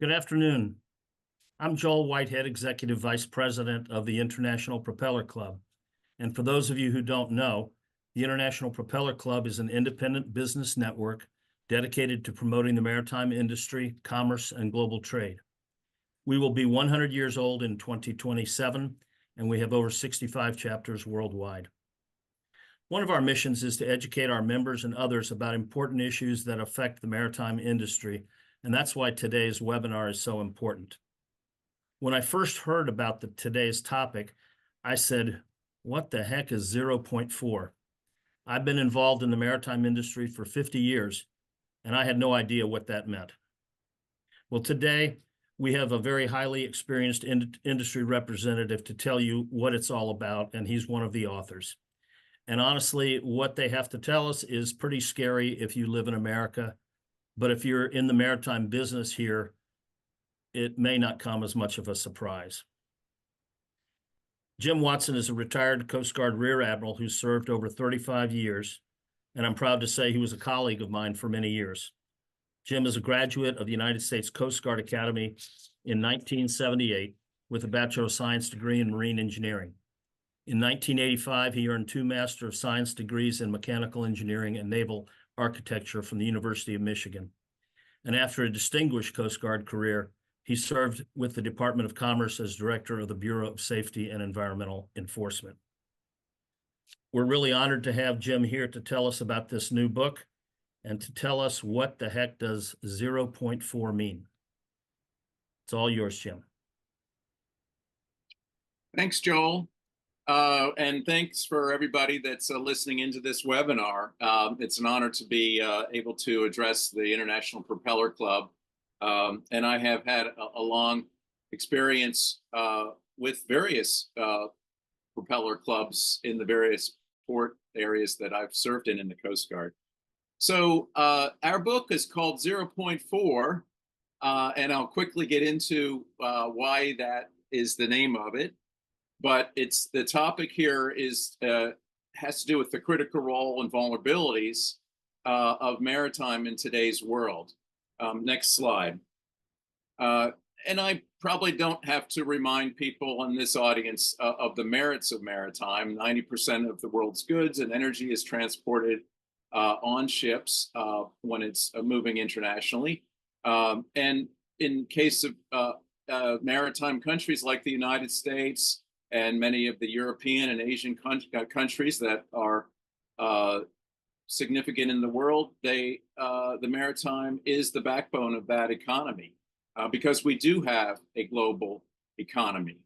Good afternoon. I'm Joel Whitehead, Executive Vice President of the International Propeller Club. And for those of you who don't know, the International Propeller Club is an independent business network dedicated to promoting the maritime industry, commerce, and global trade. We will be 100 years old in 2027, and we have over 65 chapters worldwide. One of our missions is to educate our members and others about important issues that affect the maritime industry, and that's why today's webinar is so important. When I first heard about today's topic, I said, what the heck is 0.4? I've been involved in the maritime industry for 50 years, and I had no idea what that meant. Well, today, we have a very highly experienced industry representative to tell you what it's all about, and he's one of the authors. And honestly, what they have to tell us is pretty scary if you live in America. But if you're in the maritime business here, it may not come as much of a surprise. Jim Watson is a retired Coast Guard Rear Admiral who served over 35 years, and I'm proud to say he was a colleague of mine for many years. Jim is a graduate of the United States Coast Guard Academy in 1978 with a Bachelor of Science degree in Marine Engineering. In 1985, he earned 2 Master of Science degrees in Mechanical Engineering and Naval Architecture from the University of Michigan. And after a distinguished Coast Guard career, he served with the Department of Commerce as Director of the Bureau of Safety and Environmental Enforcement. We're really honored to have Jim here to tell us about this new book and to tell us what the heck does 0.4 mean. It's all yours, Jim. Thanks, Joel. And thanks for everybody that's listening into this webinar. It's an honor to be able to address the International Propeller Club. And I have had a long experience with various propeller clubs in the various port areas that I've served in the Coast Guard. So our book is called 0.4, and I'll quickly get into why that is the name of it. But the topic here has to do with the critical role and vulnerabilities of maritime in today's world. Next slide. And I probably don't have to remind people in this audience of the merits of maritime. 90% of the world's goods and energy is transported on ships when it's moving internationally. And in case of maritime countries like the United States, and many of the European and Asian countries that are significant in the world, the maritime is the backbone of that economy because we do have a global economy.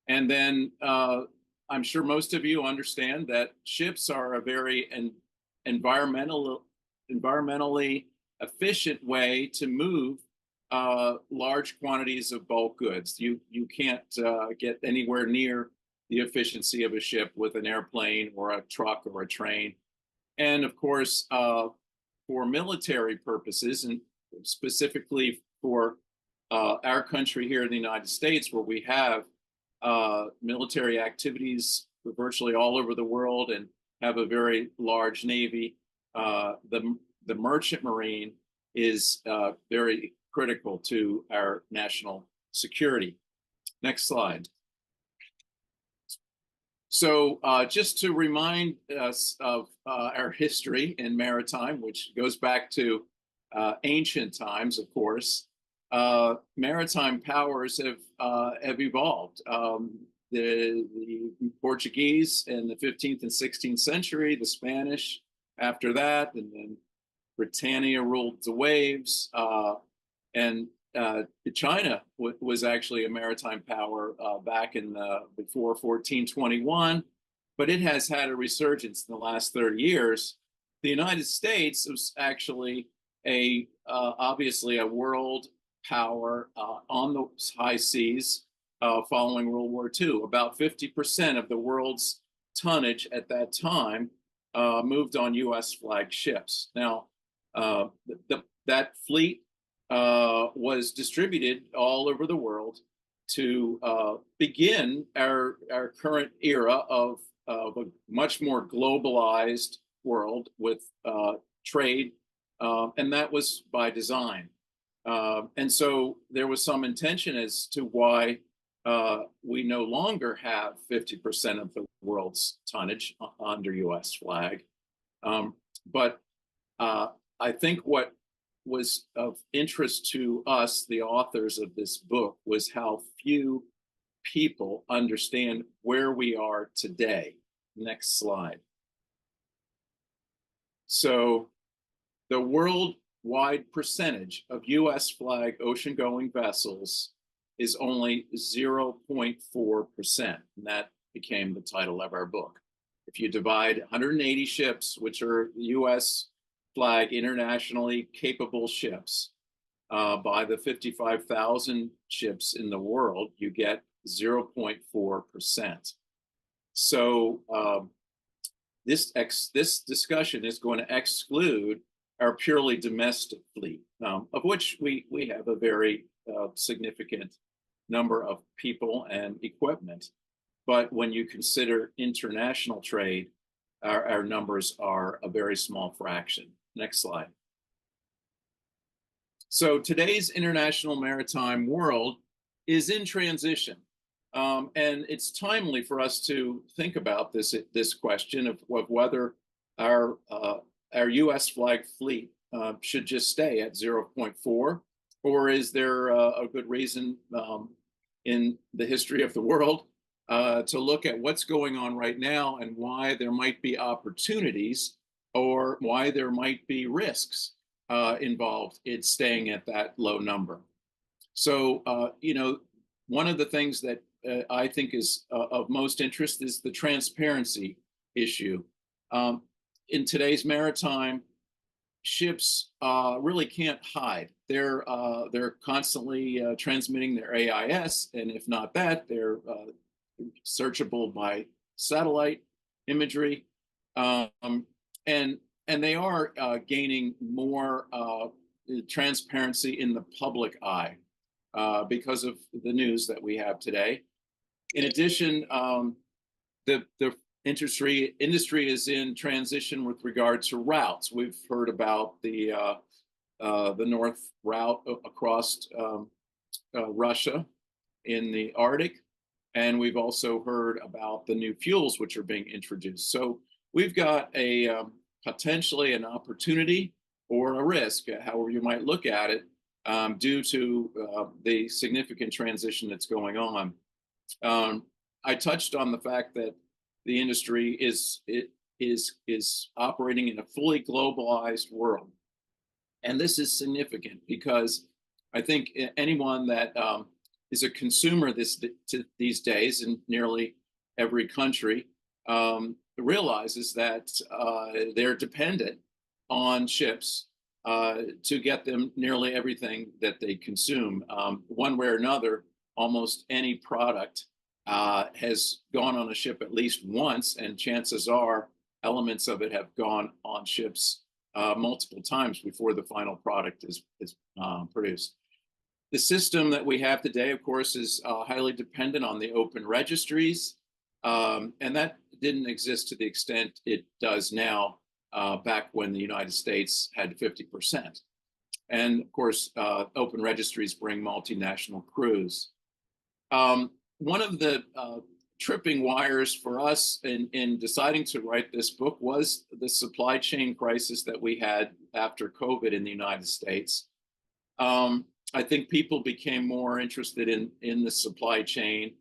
And then I'm sure most of you understand that ships are a very environmentally efficient way to move large quantities of bulk goods. You can't get anywhere near the efficiency of a ship with an airplane or a truck or a train. And of course, for military purposes, and specifically for our country here in the United States, where we have military activities virtually all over the world and have a very large Navy, the merchant marine is very critical to our national security. Next slide. So just to remind us of our history in maritime, which goes back to ancient times, of course, maritime powers have evolved. The Portuguese in the 15th and 16th century, the Spanish after that, and then Britannia ruled the waves. And China was actually a maritime power back in before 1421, but it has had a resurgence in the last 30 years. The United States was actually obviously a world power on the high seas following World War II. About 50% of the world's tonnage at that time moved on U.S. flagged ships. Now, that fleet was distributed all over the world to begin our current era of a much more globalized world with trade, and that was by design. And so there was some intention as to why we no longer have 50% of the world's tonnage under US flag. But I think what was of interest to us, the authors of this book, was how few people understand where we are today. Next slide. So the worldwide percentage of US flag ocean-going vessels is only 0.4%. And that became the title of our book. If you divide 180 ships, which are US flag internationally capable ships, by the 55,000 ships in the world, you get 0.4%. So this discussion is going to exclude our purely domestic fleet, of which we have a very significant number of people and equipment. But when you consider international trade, our numbers are a very small fraction. Next slide. So today's international maritime world is in transition. And it's timely for us to think about this question of whether our U.S. flag fleet should just stay at 0.4, or is there a good reason in the history of the world to look at what's going on right now and why there might be opportunities or why there might be risks involved in staying at that low number. So, one of the things that I think is of most interest is the transparency issue. In today's maritime, ships really can't hide. They're constantly transmitting their AIS, and if not that, they're searchable by satellite imagery, and they are gaining more transparency in the public eye because of the news that we have today. In addition, the industry is in transition with regard to routes. We've heard about the North route across Russia in the Arctic, and we've also heard about the new fuels which are being introduced. So we've got a potentially an opportunity or a risk, however you might look at it, due to the significant transition that's going on. I touched on the fact that the industry is operating in a fully globalized world. And this is significant because I think anyone that is a consumer these days in nearly every country realizes that they're dependent on ships to get them nearly everything that they consume. One way or another, almost any product has gone on a ship at least once, and chances are elements of it have gone on ships multiple times before the final product is produced. The system that we have today, of course, is highly dependent on the open registries, and that didn't exist to the extent it does now back when the United States had 50%. And of course, open registries bring multinational crews. One of the tripping wires for us in deciding to write this book was the supply chain crisis that we had after COVID in the United States. I think people became more interested in the supply chain.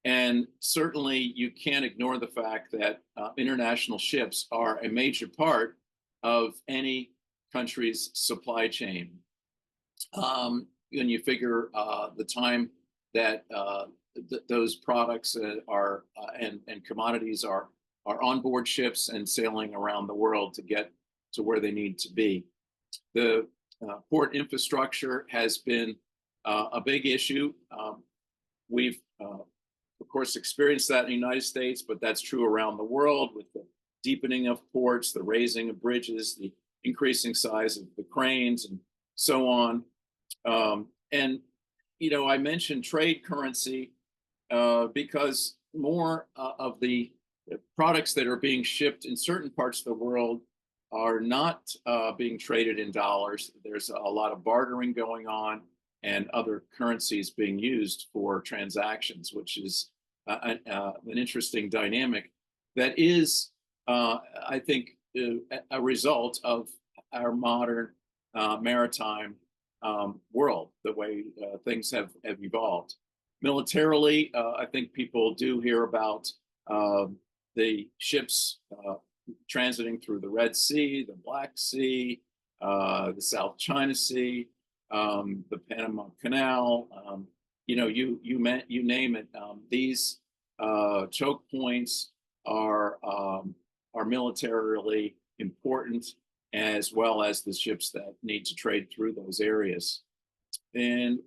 And certainly you can't ignore the fact that international ships are a major part of any country's supply chain. When you figure the time that those products are and commodities are on board ships and sailing around the world to get to where they need to be. The port infrastructure has been a big issue. We've of course experienced that in the United States, but that's true around the world with the deepening of ports, the raising of bridges, the increasing size of the cranes, and so on. And I mentioned trade currency because more of the products that are being shipped in certain parts of the world are not being traded in dollars. There's a lot of bartering going on and other currencies being used for transactions, which is an interesting dynamic that is, I think, a result of our modern maritime world, the way things have evolved. Militarily, I think people do hear about the ships transiting through the Red Sea, the Black Sea, the South China Sea, the Panama Canal. You name it. These choke points are militarily important, as well as the ships that need to trade through those areas. And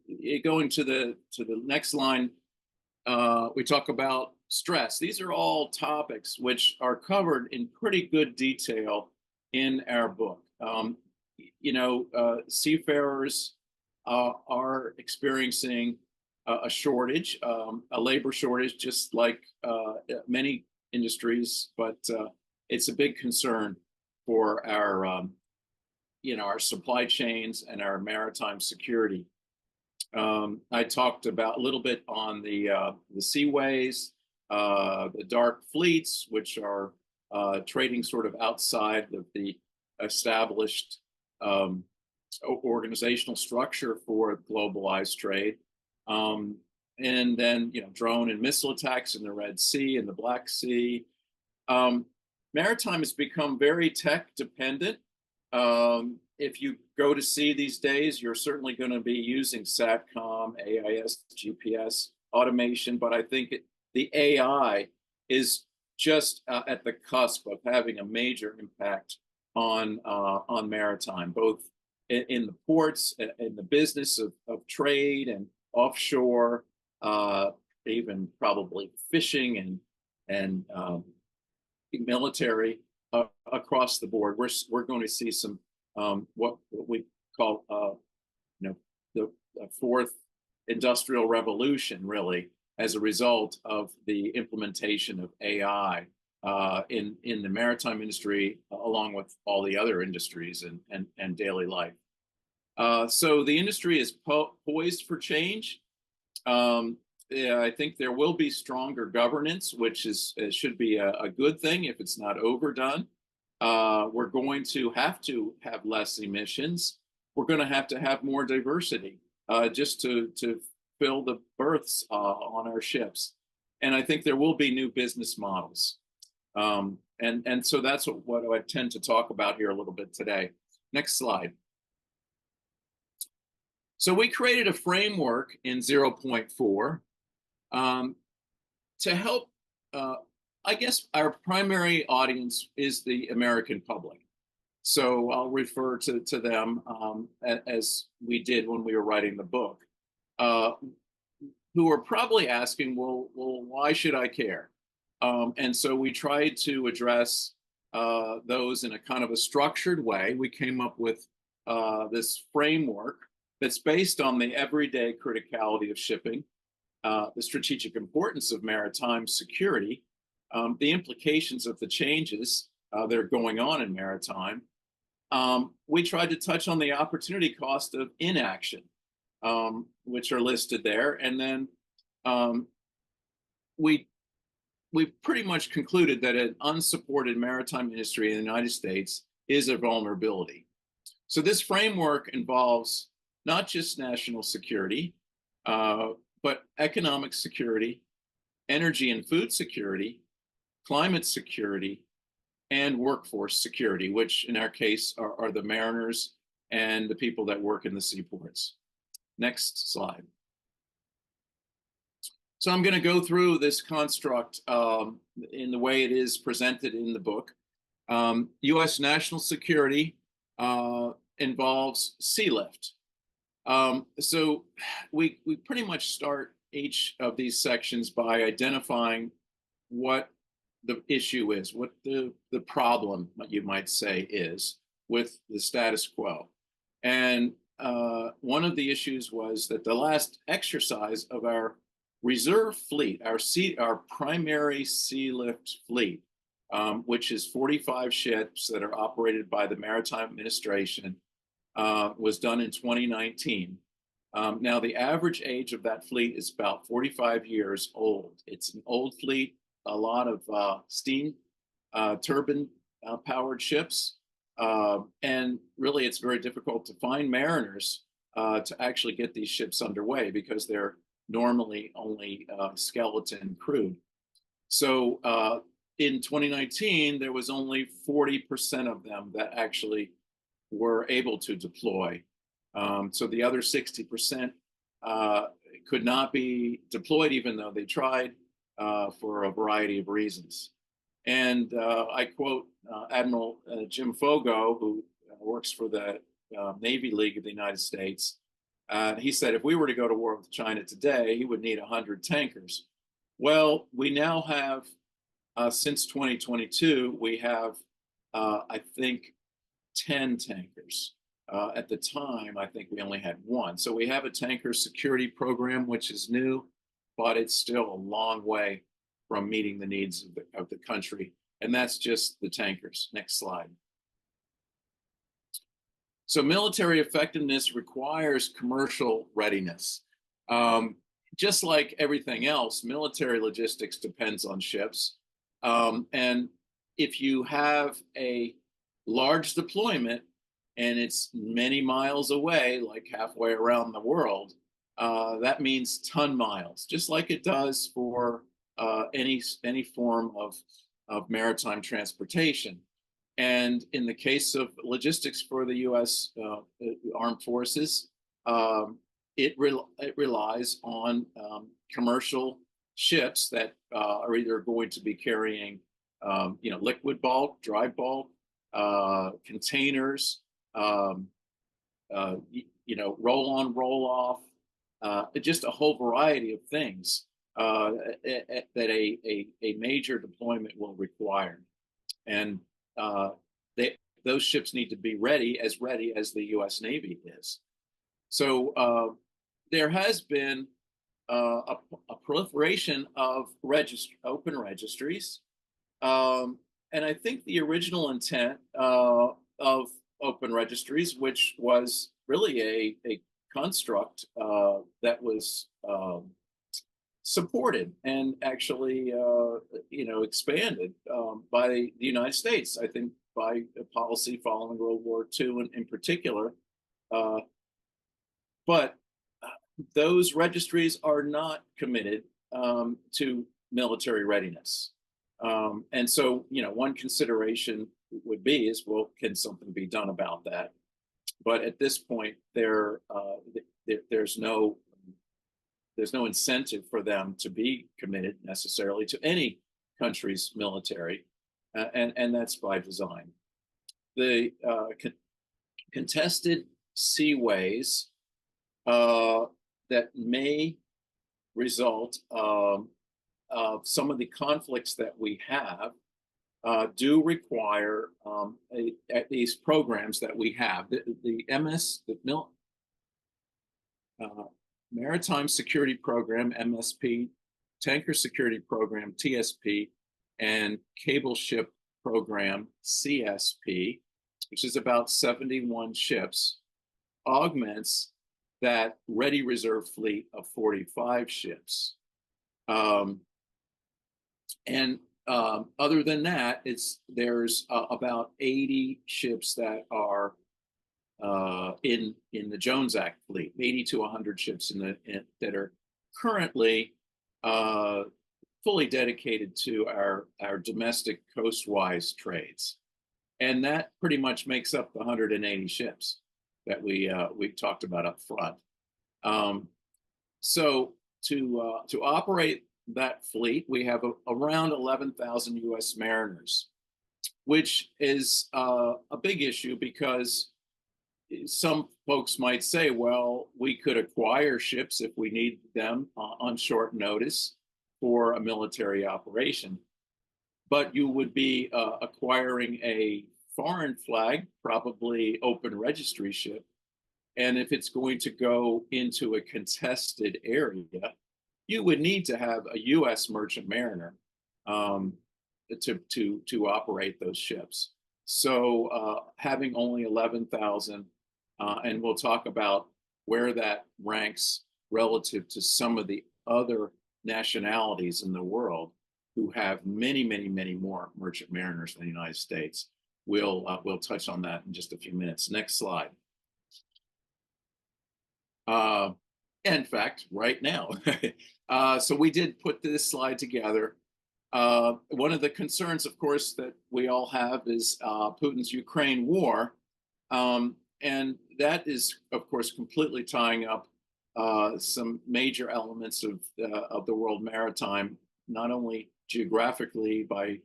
going to the next line, we talk about stress. These are all topics which are covered in pretty good detail in our book. Seafarers are experiencing a shortage, a labor shortage, just like many industries, but it's a big concern for our supply chains and our maritime security. I talked about a little bit on the seaways, the dark fleets, which are trading sort of outside of the established organizational structure for globalized trade. And then, drone and missile attacks in the Red Sea and the Black Sea. Maritime has become very tech dependent. If you go to sea these days, you're certainly going to be using SATCOM, AIS, GPS, automation, but I think the AI is just at the cusp of having a major impact on maritime, both in the ports, in the business of trade and offshore, even probably fishing and military across the board. We're going to see some what we call the fourth industrial revolution, really, as a result of the implementation of AI in the maritime industry, along with all the other industries and daily life. So the industry is poised for change. I think there will be stronger governance, which should be a good thing if it's not overdone. We're going to have less emissions. We're going to have more diversity just to fill the berths on our ships. And I think there will be new business models. And so that's what I tend to talk about here a little bit today. Next slide. So we created a framework in 0.4 to help, I guess our primary audience is the American public. So I'll refer to them as we did when we were writing the book, who are probably asking, well, why should I care? And so we tried to address those in a kind of a structured way. We came up with this framework that's based on the everyday criticality of shipping, the strategic importance of maritime security, the implications of the changes that are going on in maritime. We tried to touch on the opportunity cost of inaction, which are listed there. And then we pretty much concluded that an unsupported maritime industry in the United States is a vulnerability. So this framework involves not just national security, but economic security, energy and food security, climate security, and workforce security, which in our case are the mariners and the people that work in the seaports. Next slide. So I'm going to go through this construct in the way it is presented in the book. U.S. national security involves sea lift. So we pretty much start each of these sections by identifying what the issue is, what the problem, you might say, is with the status quo. And one of the issues was that the last exercise of our reserve fleet, our primary sea lift fleet, which is 45 ships that are operated by the Maritime Administration, was done in 2019. Now, the average age of that fleet is about 45 years old. It's an old fleet, a lot of steam turbine powered ships. And really, it's very difficult to find mariners to actually get these ships underway because they're normally only skeleton crewed. So in 2019, there was only 40% of them that actually were able to deploy. So the other 60% could not be deployed, even though they tried for a variety of reasons. And I quote Admiral Jim Fogo, who works for the Navy League of the United States. He said, if we were to go to war with China today, he would need 100 tankers. Well, we now have, since 2022, we have, I think, 10 tankers. At the time, I think we only had one. So we have a tanker security program, which is new, but it's still a long way from meeting the needs of the country. And that's just the tankers. Next slide. So military effectiveness requires commercial readiness. Just like everything else, military logistics depends on ships. And if you have a large deployment and it's many miles away, like halfway around the world, that means ton miles, just like it does for any form of maritime transportation. And in the case of logistics for the U.S. Armed Forces, it relies on commercial ships that are either going to be carrying, liquid bulk, dry bulk, containers, roll on, roll off, just a whole variety of things that a major deployment will require. And those ships need to be ready as the U.S. Navy is. So there has been a proliferation of open registries. And I think the original intent of open registries, which was really a construct that was supported and actually, expanded by the United States, I think by a policy following World War II in particular. But those registries are not committed to military readiness. And so, one consideration would be is, well, can something be done about that? But at this point, there's no incentive for them to be committed necessarily to any country's military, and that's by design. The contested seaways that may result of some of the conflicts that we have do require these programs that we have. The Maritime Security Program, MSP, Tanker Security Program, TSP, and Cable Ship Program, CSP, which is about 71 ships, augments that ready reserve fleet of 45 ships. Other than that, there's about 80 ships that are in the Jones Act fleet, 80 to 100 ships that are currently fully dedicated to our domestic coastwise trades, and that pretty much makes up the 180 ships that we talked about up front. So to operate that fleet, we have around 11,000 U.S. mariners, which is a big issue because some folks might say, well, we could acquire ships if we need them on short notice for a military operation. But you would be acquiring a foreign flag, probably open registry ship. And if it's going to go into a contested area, you would need to have a U.S. merchant mariner to operate those ships. So having only 11,000, and we'll talk about where that ranks relative to some of the other nationalities in the world who have many, many, many more merchant mariners than the United States. We'll touch on that in just a few minutes. Next slide. In fact, right now. So we did put this slide together. One of the concerns, of course, that we all have is Putin's Ukraine war. And that is, of course, completely tying up some major elements of the world maritime, not only geographically by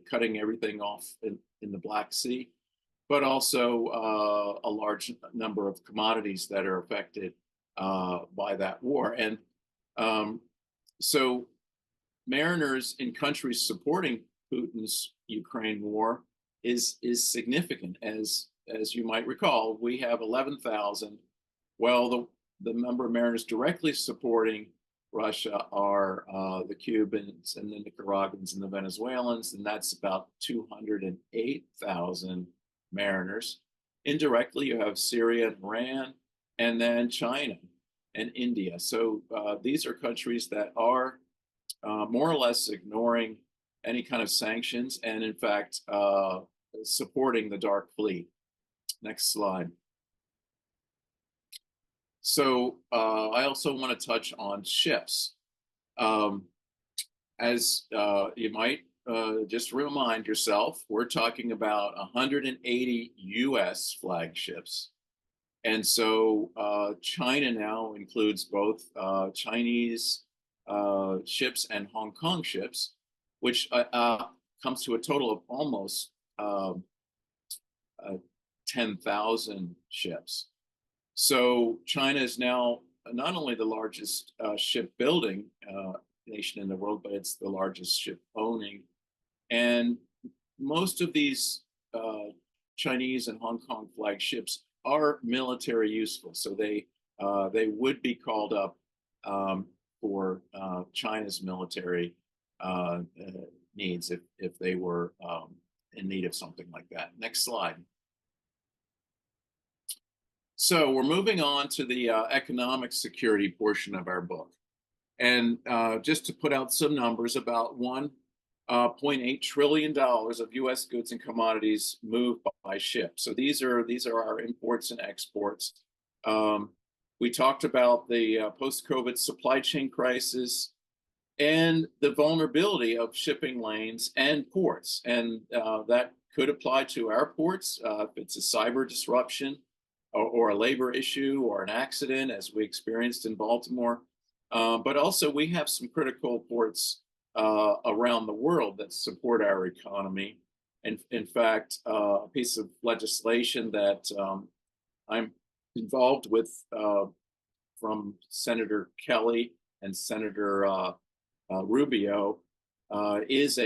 cutting everything off in the Black Sea, but also a large number of commodities that are affected by that war. And so mariners in countries supporting Putin's Ukraine war is significant. As you might recall, we have 11,000. Well, the number of mariners directly supporting Russia are the Cubans and the Nicaraguans and the Venezuelans, and that's about 208,000 mariners. Indirectly, you have Syria and Iran, and then China and India. So these are countries that are more or less ignoring any kind of sanctions and, in fact, supporting the Dark Fleet. Next slide. So I also want to touch on ships. As you might just remind yourself, we're talking about 180 U.S. flagships. And so China now includes both Chinese ships and Hong Kong ships, which comes to a total of almost 10,000 ships. So China is now not only the largest shipbuilding nation in the world, but it's the largest ship owning. And most of these Chinese and Hong Kong flag ships are military useful. So they would be called up for China's military needs if they were in need of something like that. Next slide. So we're moving on to the economic security portion of our book. And just to put out some numbers, about $1.8 trillion of U.S. goods and commodities moved by ship. So these are our imports and exports. We talked about the post-COVID supply chain crisis and the vulnerability of shipping lanes and ports. And that could apply to our ports if it's a cyber disruption or a labor issue or an accident, as we experienced in Baltimore. But also we have some critical ports around the world that support our economy. And in fact, a piece of legislation that I'm involved with from Senator Kelly and Senator Rubio is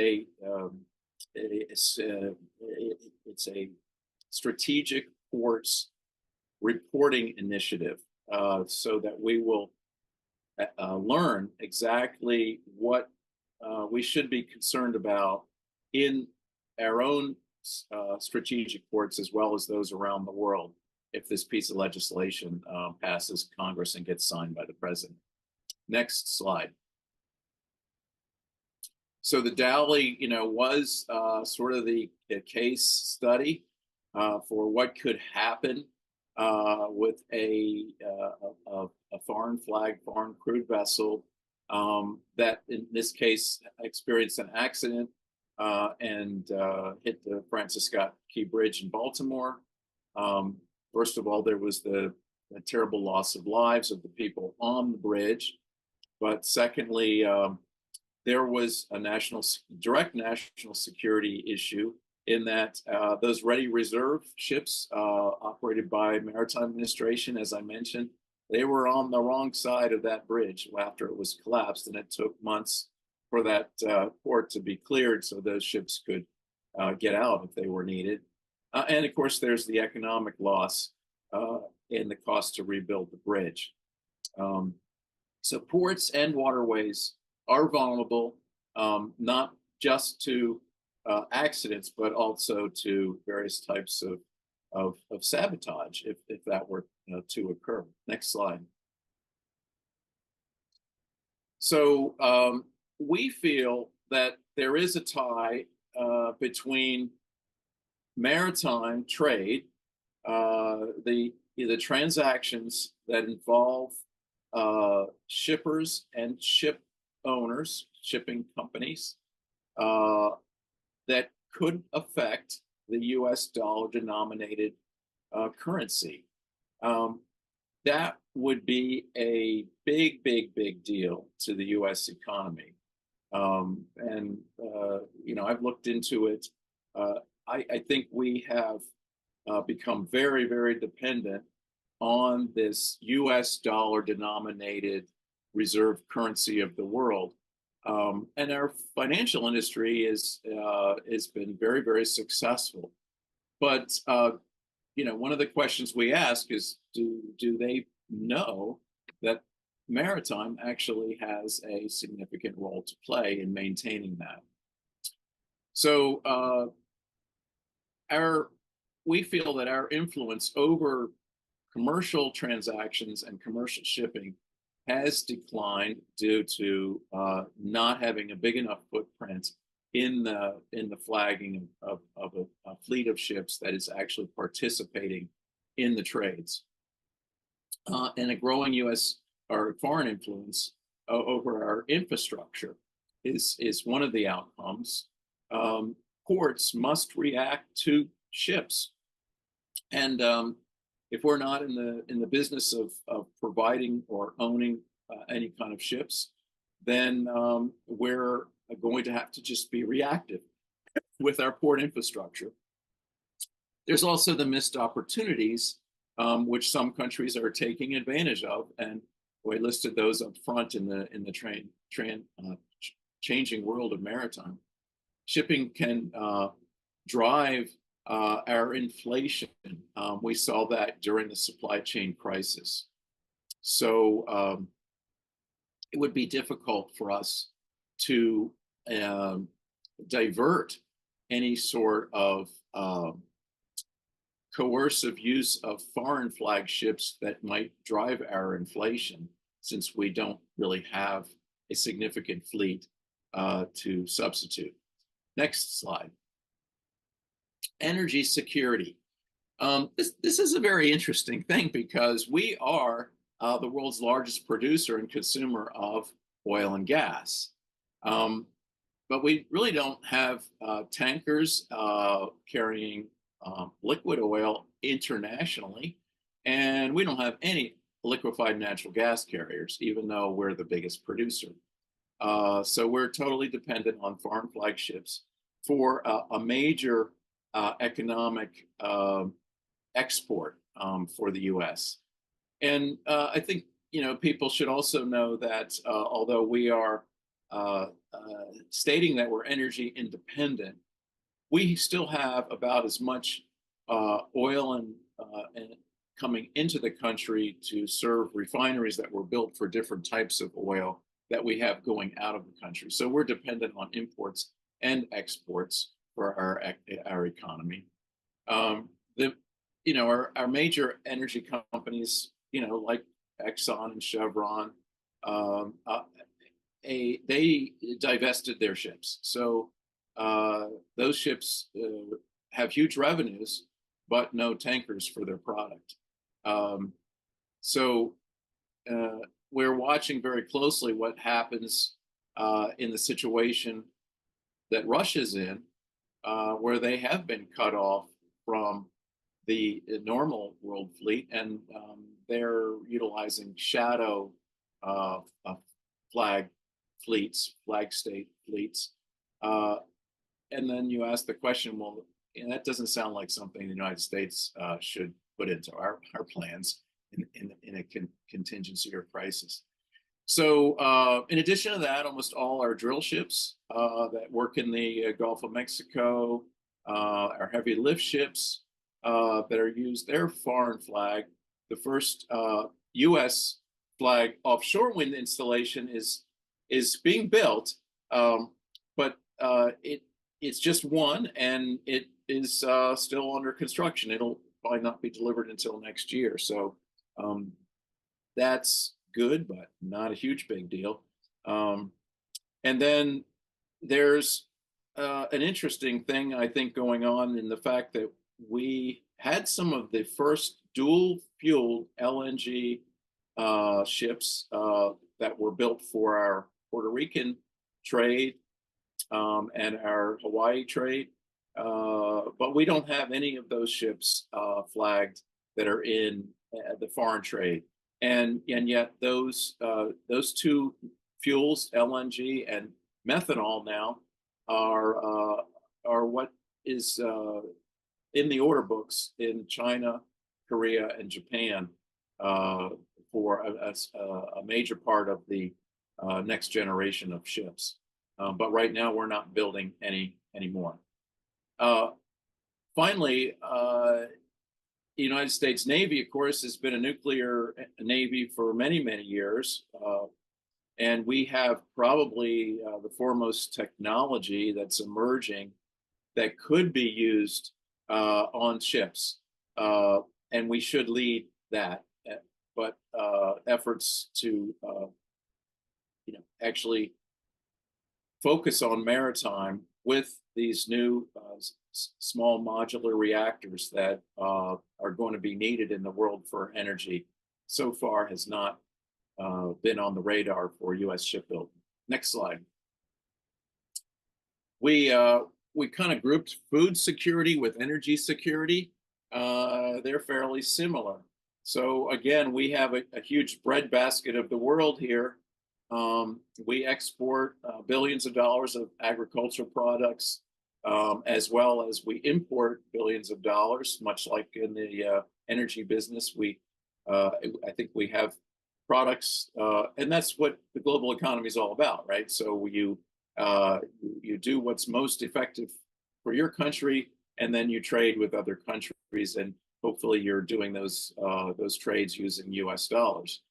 it's a strategic ports reporting initiative, so that we will learn exactly what we should be concerned about in our own strategic ports as well as those around the world if this piece of legislation passes Congress and gets signed by the president. Next slide. So the Dowley, was sort of the case study for what could happen with a foreign flag, foreign crewed vessel that in this case experienced an accident and hit the Francis Scott Key Bridge in Baltimore. First of all, there was the terrible loss of lives of the people on the bridge. But secondly, there was a direct national security issue in that those ready reserve ships operated by Maritime Administration, as I mentioned, they were on the wrong side of that bridge after it was collapsed, and it took months for that port to be cleared so those ships could get out if they were needed. And of course, there's the economic loss and the cost to rebuild the bridge. So ports and waterways are vulnerable, not just to accidents, but also to various types of sabotage if that were to occur. Next slide. So we feel that there is a tie between maritime trade, the transactions that involve shippers and ship owners, shipping companies, that could affect the U.S. dollar denominated currency. That would be a big, big, big deal to the U.S. economy. I've looked into it. I think we have become very, very dependent on this U.S. dollar denominated reserve currency of the world. And our financial industry has been very, very successful. But one of the questions we ask is, do they know that maritime actually has a significant role to play in maintaining that? So we feel that our influence over commercial transactions and commercial shipping has declined due to not having a big enough footprint in the flagging of a fleet of ships that is actually participating in the trades. And a growing U.S. or foreign influence over our infrastructure is one of the outcomes. Ports must react to ships, and if we're not in the business of providing or owning any kind of ships, then we're going to have to just be reactive with our port infrastructure. There's also the missed opportunities, which some countries are taking advantage of, and we listed those up front in the changing world of maritime. Shipping can drive our inflation. We saw that during the supply chain crisis. So it would be difficult for us to divert any sort of coercive use of foreign flagships that might drive our inflation, since we don't really have a significant fleet to substitute. Next slide. Energy security. This is a very interesting thing, because we are the world's largest producer and consumer of oil and gas. But we really don't have tankers carrying liquid oil internationally, and we don't have any liquefied natural gas carriers, even though we're the biggest producer. So we're totally dependent on foreign flagships for a major economic export for the U.S. And I think people should also know that although we are stating that we're energy independent, we still have about as much oil and coming into the country to serve refineries that were built for different types of oil that we have going out of the country. So we're dependent on imports and exports for our economy. Our major energy companies, like Exxon and Chevron, they divested their ships. So those ships have huge revenues, but no tankers for their product. So we're watching very closely what happens in the situation that Russia's in, where they have been cut off from the normal world fleet, and they're utilizing shadow flag state fleets. And then you ask the question, well, that doesn't sound like something the United States should put into our plans in a contingency or crisis. So in addition to that, almost all our drill ships that work in the Gulf of Mexico, our heavy lift ships that are used, they're foreign flag. The first U.S. flag offshore wind installation is being built, but it's just one, and it is still under construction. It'll probably not be delivered until next year. So um, that's good, but not a huge big deal. Um, and then there's an interesting thing, I think, going on in the fact that we had some of the first dual fueled LNG ships that were built for our Puerto Rican trade and our Hawaii trade. But we don't have any of those ships flagged that are in the foreign trade. And yet those two fuels, LNG and methanol, now are what is in the order books in China, Korea, and Japan for a major part of the next generation of ships. But right now, we're not building any anymore. Finally, the United States Navy, of course, has been a nuclear navy for many, many years. And we have probably the foremost technology that's emerging that could be used on ships. And we should lead that. But efforts to actually focus on maritime with these new small modular reactors that are going to be needed in the world for energy so far has not been on the radar for U.S. shipbuilding. Next slide. We kind of grouped food security with energy security. They're fairly similar. So again, we have a huge breadbasket of the world here. We export billions of dollars of agricultural products, as well as we import billions of dollars, much like in the energy business. I think we have products, and that's what the global economy is all about, right? So you do what's most effective for your country, and then you trade with other countries, and hopefully you're doing those trades using U.S. dollars.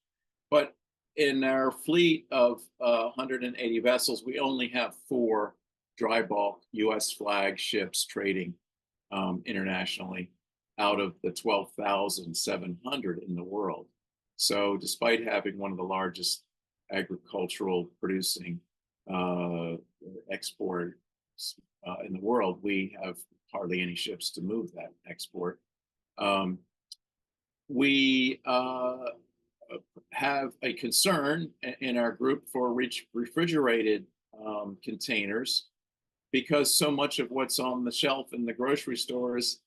But in our fleet of 180 vessels, we only have 4 dry bulk U.S. flag ships trading internationally out of the 12,700 in the world. So despite having one of the largest agricultural producing exports in the world, we have hardly any ships to move that export. We have a concern in our group for refrigerated containers, because so much of what's on the shelf in the grocery stores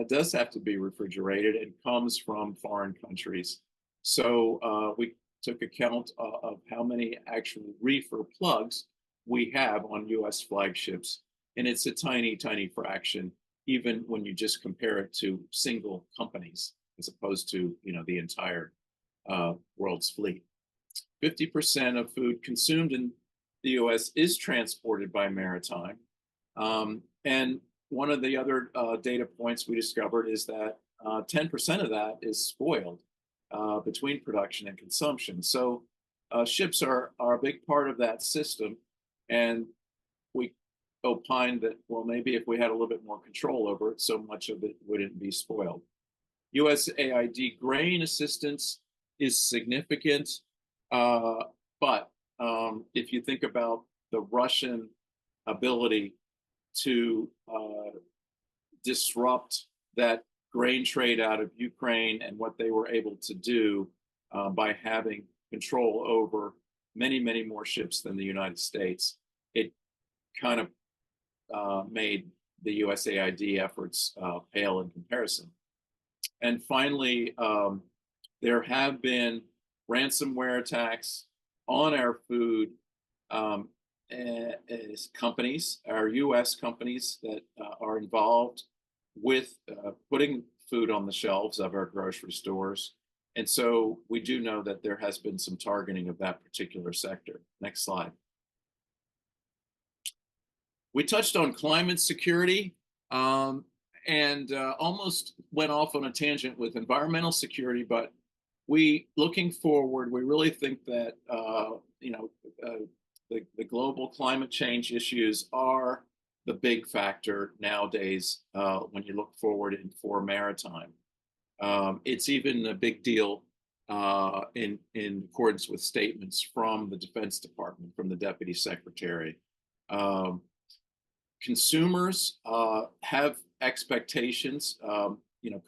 does have to be refrigerated and comes from foreign countries. So we took account of how many actual reefer plugs we have on U.S. flagships, and it's a tiny, tiny fraction, even when you just compare it to single companies, as opposed to the entire world's fleet. 50% of food consumed in the U.S. is transported by maritime. And one of the other data points we discovered is that 10% of that is spoiled between production and consumption. So ships are a big part of that system. And we opined that, well, maybe if we had a little bit more control over it, so much of it wouldn't be spoiled. USAID grain assistance is significant, but if you think about the Russian ability to disrupt that grain trade out of Ukraine and what they were able to do by having control over many, many more ships than the United States, it kind of made the USAID efforts pale in comparison. And finally, there have been ransomware attacks on our food companies, our U.S. companies that are involved with putting food on the shelves of our grocery stores. And so we do know that there has been some targeting of that particular sector. Next slide. We touched on climate security and almost went off on a tangent with environmental security, but looking forward, we really think that the global climate change issues are the big factor nowadays when you look forward for maritime. It's even a big deal in accordance with statements from the Defense Department, from the Deputy Secretary. Um, Consumers have expectations.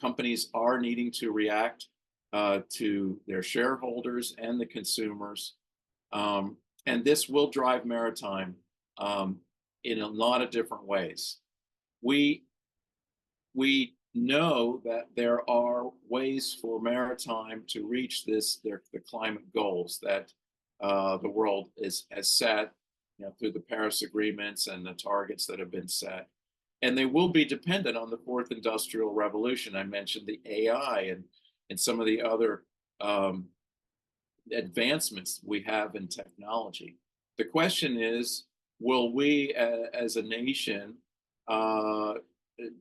Companies are needing to react to their shareholders and the consumers. And this will drive maritime in a lot of different ways. We know that there are ways for maritime to reach the climate goals that the world has set, through the Paris agreements and the targets that have been set. And they will be dependent on the fourth industrial revolution. I mentioned the AI and some of the other advancements we have in technology. The question is, will we as a nation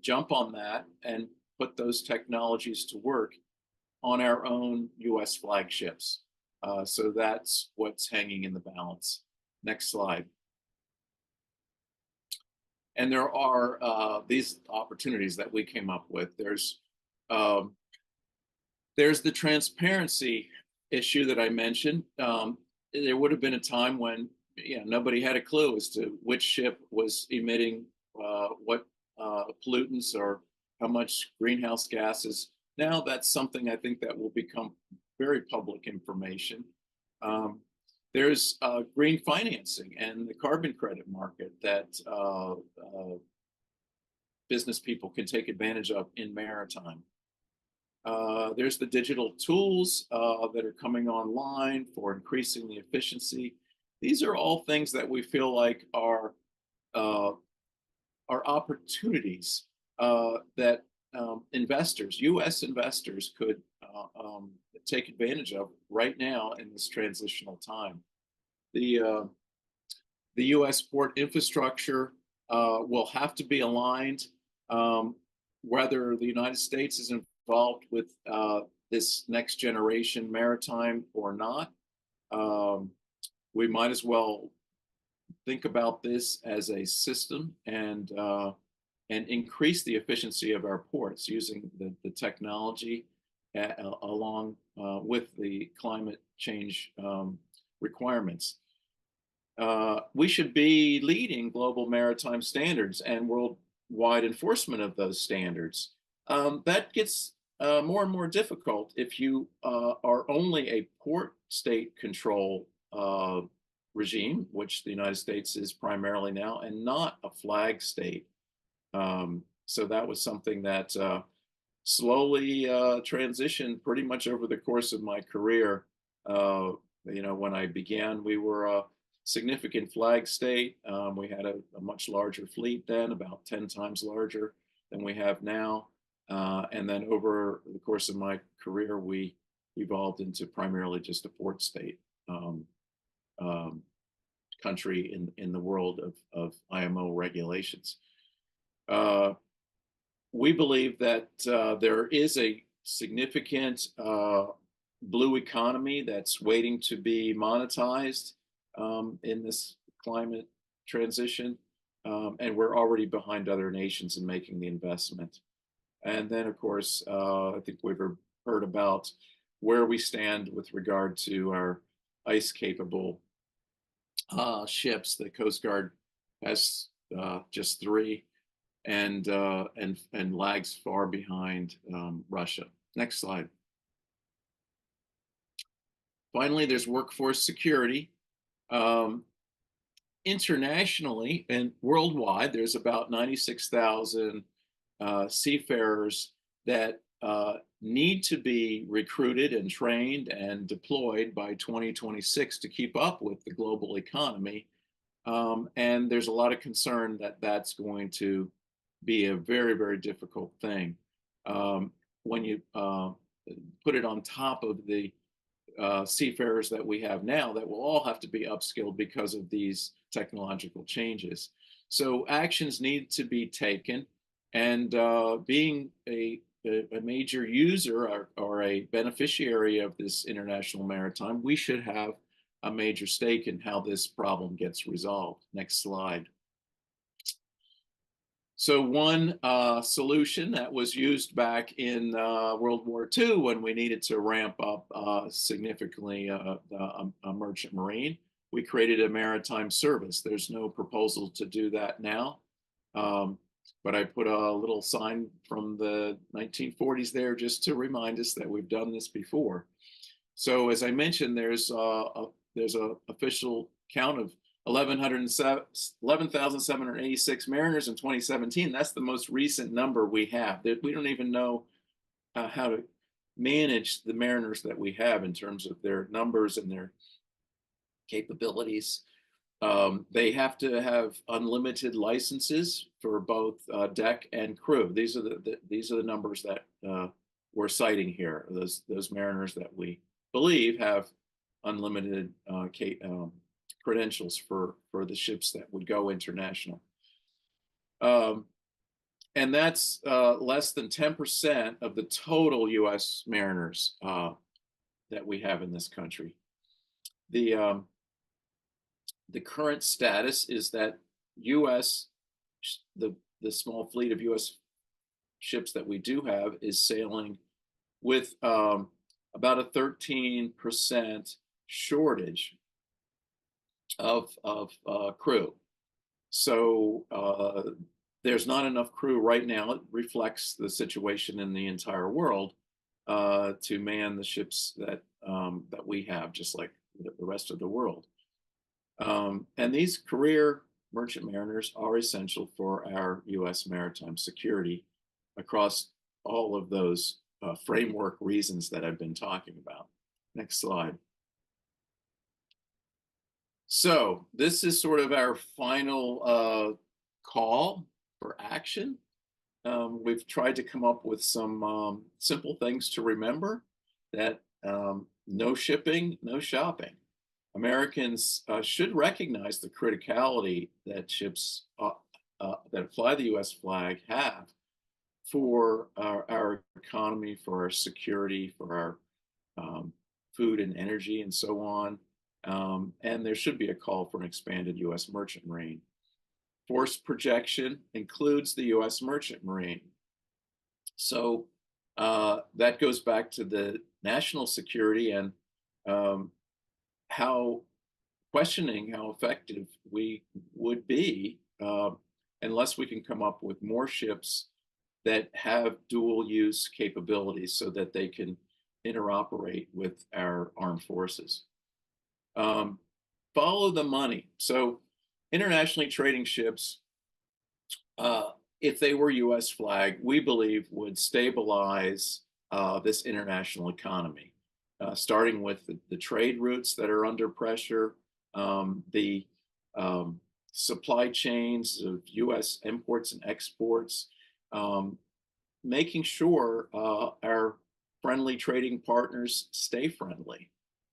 jump on that and put those technologies to work on our own US flagships? So that's what's hanging in the balance. Next slide. And there are these opportunities that we came up with. There's the transparency issue that I mentioned. There would have been a time when nobody had a clue as to which ship was emitting what pollutants or how much greenhouse gases. Now that's something I think that will become very public information. There's green financing and the carbon credit market that business people can take advantage of in maritime. There's the digital tools that are coming online for increasing the efficiency. These are all things that we feel like are opportunities that investors, U.S. investors, could take advantage of right now in this transitional time. The U.S. port infrastructure will have to be aligned, whether the United States is involved with this next generation maritime or not. We might as well think about this as a system and increase the efficiency of our ports using the technology along with the climate change requirements. We should be leading global maritime standards and worldwide enforcement of those standards. That gets more and more difficult if you are only a port state control regime, which the United States is primarily now, and not a flag state. So that was something that slowly transitioned pretty much over the course of my career. When I began, we were a significant flag state. We had a much larger fleet then, about 10 times larger than we have now. And then over the course of my career, we evolved into primarily just a port state country in the world of IMO regulations. We believe that there is a significant blue economy that's waiting to be monetized in this climate transition. And we're already behind other nations in making the investment. And then, of course, I think we've heard about where we stand with regard to our ice-capable ships. The Coast Guard has just 3 and lags far behind Russia. Next slide. Finally, there's workforce security. Internationally and worldwide, there's about 96,000 seafarers that need to be recruited and trained and deployed by 2026 to keep up with the global economy. And there's a lot of concern that that's going to be a very, very difficult thing. When you put it on top of the seafarers that we have now, that will all have to be upskilled because of these technological changes. So actions need to be taken, and being a major user or a beneficiary of this international maritime, we should have a major stake in how this problem gets resolved. Next slide. So one solution that was used back in World War II when we needed to ramp up significantly a merchant marine, we created a maritime service. There's no proposal to do that now. Um, but I put a little sign from the 1940s there just to remind us that we've done this before. So as I mentioned, there's a official count of 11,786 mariners in 2017. That's the most recent number we have. We don't even know how to manage the mariners that we have in terms of their numbers and their capabilities. They have to have unlimited licenses for both deck and crew. These are the numbers that we're citing here. Those mariners that we believe have unlimited credentials for the ships that would go international. And that's less than 10% of the total U.S. mariners that we have in this country. The current status is that the small fleet of U.S. ships that we do have is sailing with about a 13% shortage of crew. So there's not enough crew right now. It reflects the situation in the entire world to man the ships that we have, just like the rest of the world. And these career merchant mariners are essential for our U.S. maritime security across all of those framework reasons that I've been talking about. Next slide. So this is sort of our final call for action. We've tried to come up with some simple things to remember, that no shipping, no shopping. Americans should recognize the criticality that ships that fly the U.S. flag have for our economy, for our security, for our food and energy, and so on. And there should be a call for an expanded U.S. merchant marine. Force projection includes the U.S. merchant marine. So that goes back to the national security and questioning how effective we would be unless we can come up with more ships that have dual use capabilities so that they can interoperate with our armed forces. Follow the money. So internationally trading ships, if they were U.S. flag, we believe would stabilize this international economy, starting with the trade routes that are under pressure, the supply chains of U.S. imports and exports, making sure our friendly trading partners stay friendly.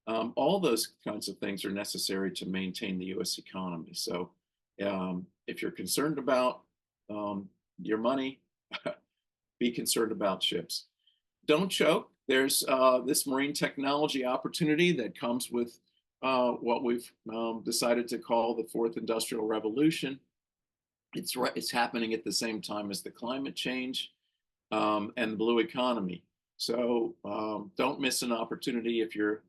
All those kinds of things are necessary to maintain the U.S. economy. So if you're concerned about your money, be concerned about ships. Don't choke. There's this marine technology opportunity that comes with what we've decided to call the fourth industrial revolution. It's happening at the same time as the climate change and the blue economy. So don't miss an opportunity if you're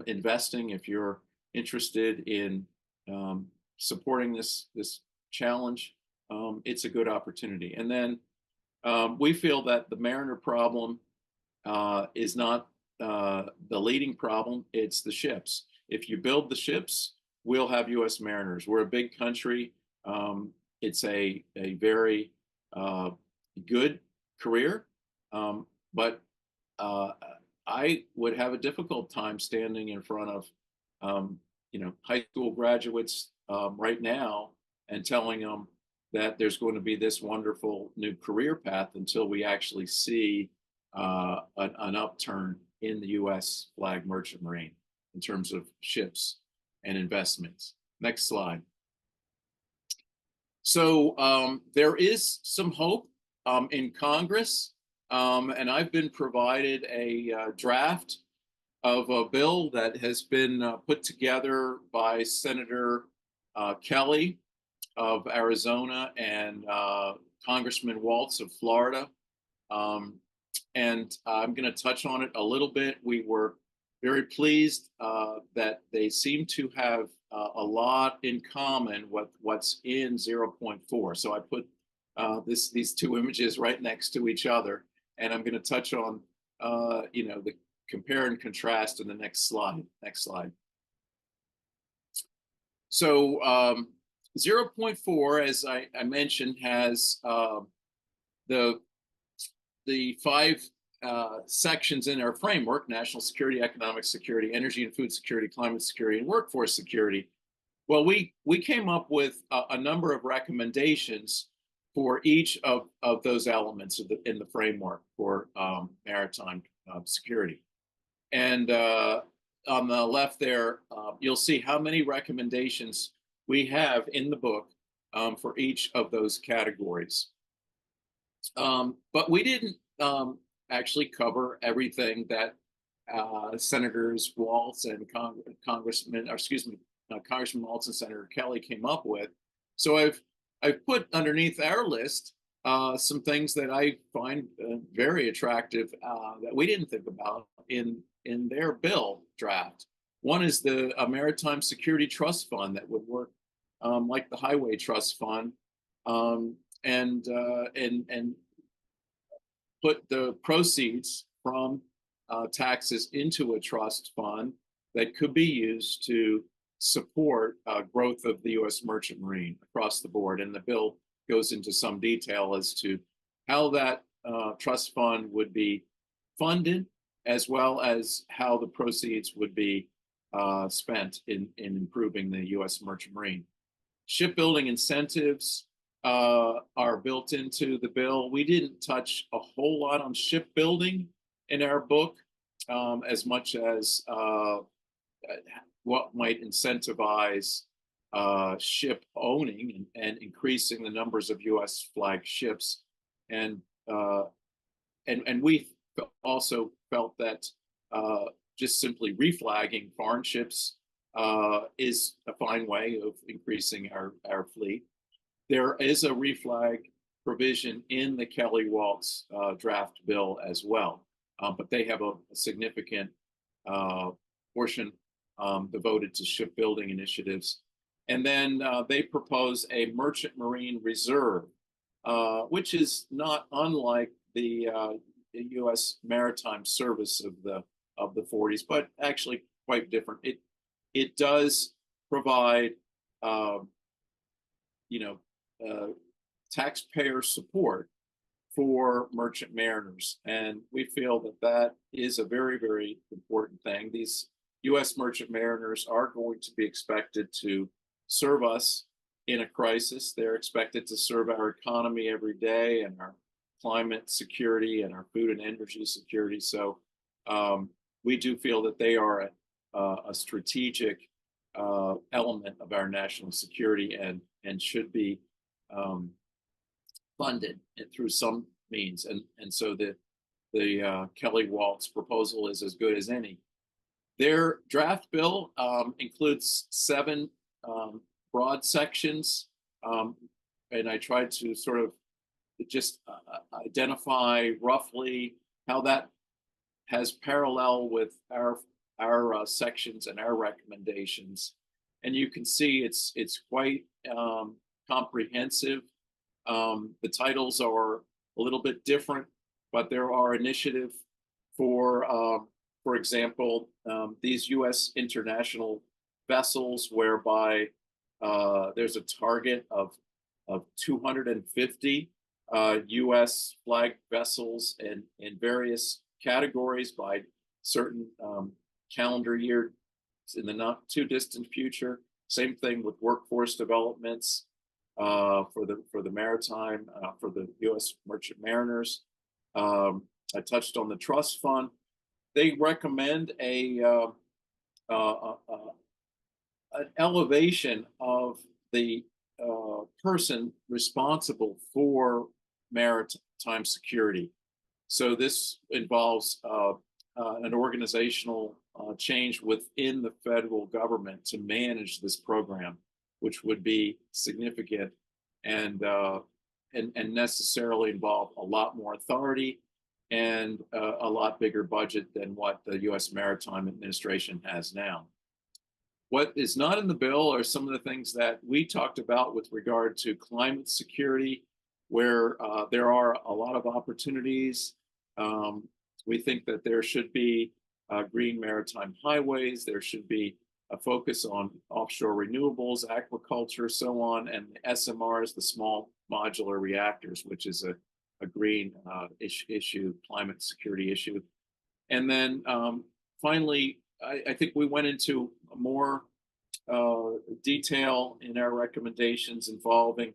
investing, if you're interested in supporting this challenge. It's a good opportunity. And then we feel that the mariner problem is not the leading problem, it's the ships. If you build the ships, we'll have U.S. mariners. We're a big country. It's a very good career, but I would have a difficult time standing in front of high school graduates right now and telling them that there's going to be this wonderful new career path until we actually see an upturn in the U.S. flag merchant marine in terms of ships and investments. Next slide. So there is some hope in Congress, and I've been provided a draft of a bill that has been put together by Senator Kelly of Arizona and Congressman Waltz of Florida. And I'm going to touch on it a little bit. We were very pleased that they seem to have a lot in common with what's in 0.4. So I put these two images right next to each other, and I'm going to touch on the compare and contrast in the next slide. Next slide. So 0.4, as I mentioned, has the five sections in our framework: national security, economic security, energy and food security, climate security, and workforce security. Well, we came up with a number of recommendations for each of those elements in the framework for maritime security. And on the left there, you'll see how many recommendations we have in the book for each of those categories. But we didn't actually cover everything that Senators Waltz and Congressman Waltz and Senator Kelly came up with. So I've put underneath our list some things that I find very attractive that we didn't think about in their bill draft. One is the Maritime Security Trust Fund that would work like the Highway Trust Fund, and put the proceeds from taxes into a trust fund that could be used to support growth of the U.S. merchant marine across the board. And the bill goes into some detail as to how that trust fund would be funded, as well as how the proceeds would be spent in improving the U.S. merchant marine. Shipbuilding incentives are built into the bill. We didn't touch a whole lot on shipbuilding in our book, as much as what might incentivize ship owning and increasing the numbers of U.S. flagged ships, and we also felt that just simply reflagging foreign ships is a fine way of increasing our fleet. There is a reflag provision in the Kelly-Waltz draft bill as well, but they have a significant portion devoted to shipbuilding initiatives. And then they propose a merchant marine reserve, which is not unlike the U.S. Maritime Service of the 40s, but actually quite different. It does provide taxpayer support for merchant mariners, and we feel that that is a very, very important thing. These U.S. merchant mariners are going to be expected to serve us in a crisis. They're expected to serve our economy every day, and our climate security, and our food and energy security. So we do feel that they are a strategic element of our national security, and should be funded through some means. And so the Kelly-Waltz proposal is as good as any. Their draft bill includes 7 broad sections, and I tried to sort of just identify roughly how that has parallel with our sections and our recommendations. And you can see it's quite comprehensive. The titles are a little bit different, but there are initiatives for example, these U.S. international vessels, whereby there's a target of 250 U.S. flagged vessels in various categories by certain calendar year in the not too distant future. Same thing with workforce developments for the maritime, for the U.S. merchant mariners. I touched on the trust fund. They recommend an elevation of the person responsible for maritime security. So this involves an organizational change within the federal government to manage this program, which would be significant and and necessarily involve a lot more authority and a lot bigger budget than what the U.S. Maritime Administration has now. What is not in the bill are some of the things that we talked about with regard to climate security, where there are a lot of opportunities. We think that there should be green maritime highways. There should be a focus on offshore renewables, aquaculture, so on, and the SMRs, the small modular reactors, which is a green issue, climate security issue. And then finally, I think we went into more detail in our recommendations involving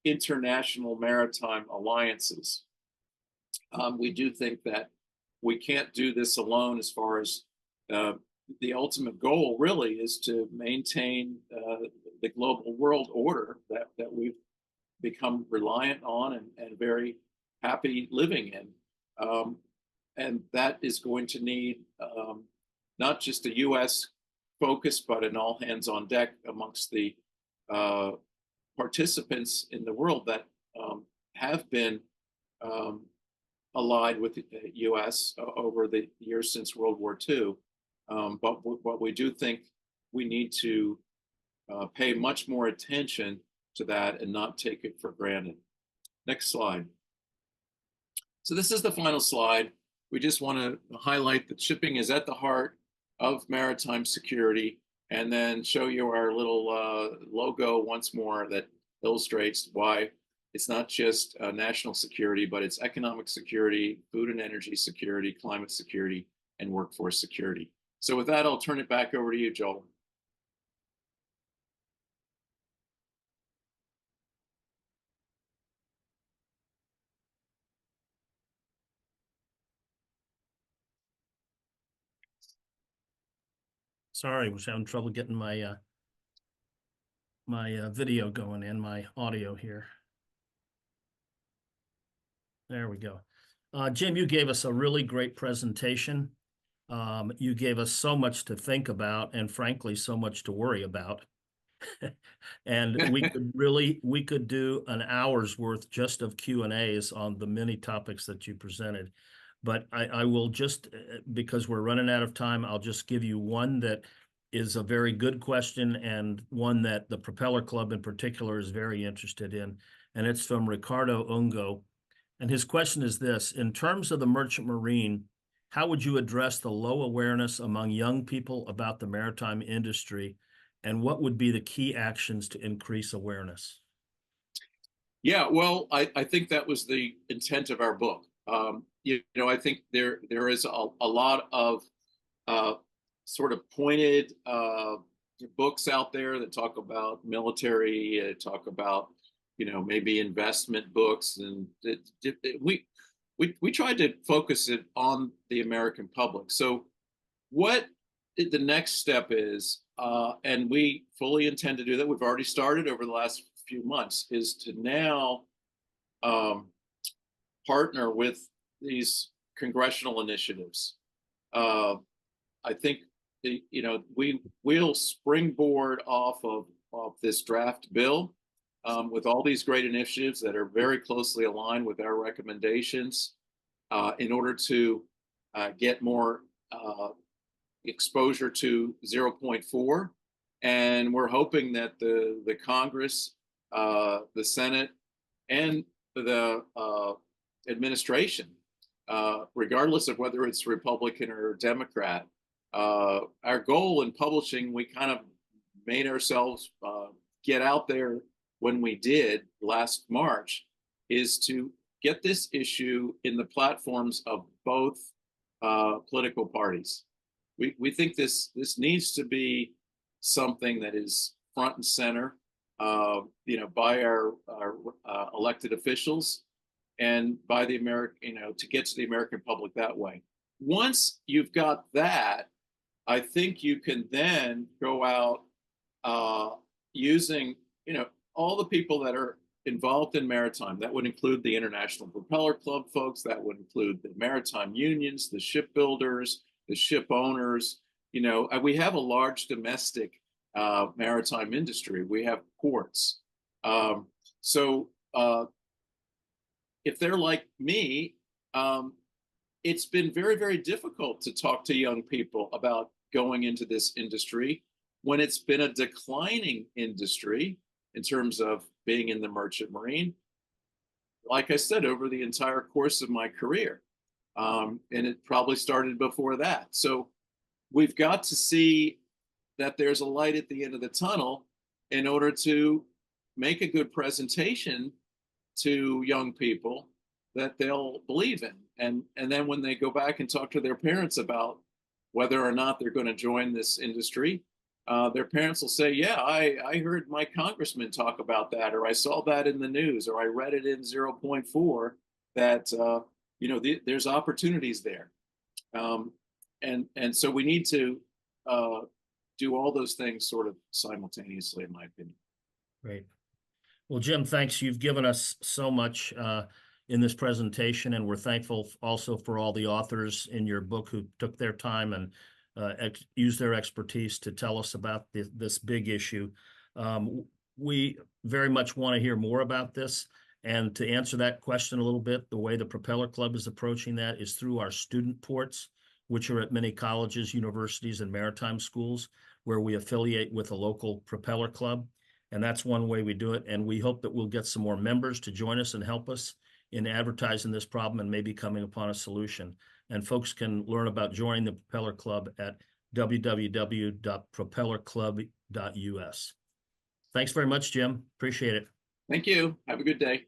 international maritime alliances. We do think that we can't do this alone as far as the ultimate goal really is to maintain the global world order that we've become reliant on and very happy living in. And that is going to need not just a U.S. focus, but an all hands on deck amongst the participants in the world that have been allied with the U.S. over the years since World War II. But we do think we need to pay much more attention to that and not take it for granted. Next slide. So this is the final slide. We just want to highlight that shipping is at the heart of maritime security, and then show you our little logo once more that illustrates why it's not just national security, but it's economic security, food and energy security, climate security, and workforce security. So with that, I'll turn it back over to you, Joel. Sorry, I was having trouble getting my video going and my audio here. There we go. Jim, you gave us a really great presentation. You gave us so much to think about and frankly, so much to worry about. And we could do an hour's worth just of Q&As on the many topics that you presented. But I will just, because we're running out of time, I'll just give you one that is a very good question and one that the Propeller Club in particular is very interested in. And it's from Ricardo Ungo. And his question is this: in terms of the merchant marine, how would you address the low awareness among young people about the maritime industry? And what would be the key actions to increase awareness? Yeah, well, I think that was the intent of our book. You know, I think there is a lot of sort of pointed books out there that talk about military, talk about, you know, maybe investment books, and we tried to focus it on the American public. So what the next step is, and we fully intend to do that, we've already started over the last few months, is to now partner with these congressional initiatives. I think, you know, we'll springboard off of this draft bill with all these great initiatives that are very closely aligned with our recommendations in order to get more exposure to 0.4. And we're hoping that the Congress, the Senate, and the administration, regardless of whether it's Republican or Democrat, our goal in publishing, we kind of made ourselves get out there when we did last March, is to get this issue in the platforms of both political parties. We think this needs to be something that is front and center, you know, by our elected officials and by the American, you know, to get to the American public that way. Once you've got that, I think you can then go out using, you know, all the people that are involved in maritime. That would include the International Propeller Club folks. That would include the maritime unions, the shipbuilders, the ship owners. You know, we have a large domestic maritime industry. We have ports. So if they're like me, it's been very, very difficult to talk to young people about going into this industry when it's been a declining industry in terms of being in the merchant marine. Like I said, over the entire course of my career. And it probably started before that. So we've got to see that there's a light at the end of the tunnel in order to make a good presentation to young people that they'll believe in. And then when they go back and talk to their parents about whether or not they're going to join this industry, their parents will say, yeah, I heard my congressman talk about that, or I saw that in the news, or I read it in 0.4 that, there's opportunities there. And so we need to do all those things sort of simultaneously, in my opinion. Great. Well, Jim, thanks. You've given us so much in this presentation, and we're thankful also for all the authors in your book who took their time and used their expertise to tell us about this big issue. We very much want to hear more about this. And to answer that question a little bit, the way the Propeller Club is approaching that is through our student ports, which are at many colleges, universities, and maritime schools, where we affiliate with a local Propeller Club. And that's one way we do it. And we hope that we'll get some more members to join us and help us in advertising this problem and maybe coming upon a solution. And folks can learn about joining the Propeller Club at www.propellerclub.us. Thanks very much, Jim. Appreciate it. Thank you. Have a good day.